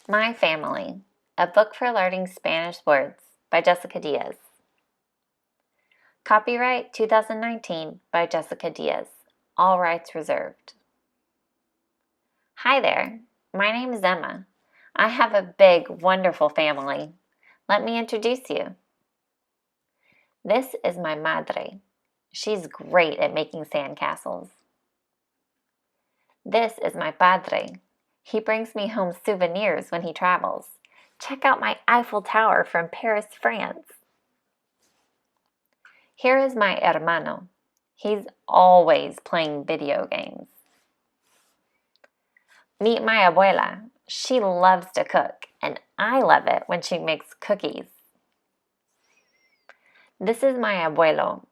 My Family, a book for learning Spanish words by Jessica Diaz. Copyright 2019 by Jessica Diaz. All rights reserved. Hi there, my name is Emma. I have a big, wonderful family. Let me introduce you. This is my madre. She's great at making sandcastles. This is my padre. He brings me home souvenirs when he travels. Check out my Eiffel Tower from Paris, France. Here is my hermano. He's always playing video games. Meet my abuela. She loves to cook, and I love it when she makes cookies. This is my abuelo.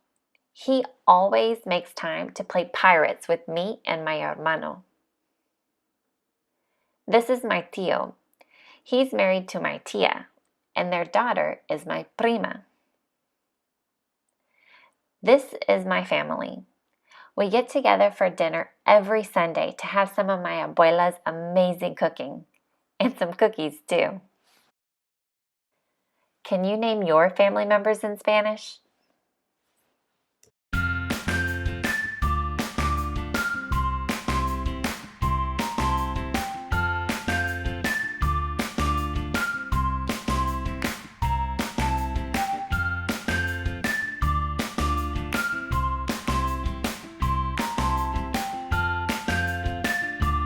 He always makes time to play pirates with me and my hermano. This is my tío. He's married to my tía, and their daughter is my prima. This is my family. We get together for dinner every Sunday to have some of my abuela's amazing cooking, and some cookies too. Can you name your family members in Spanish?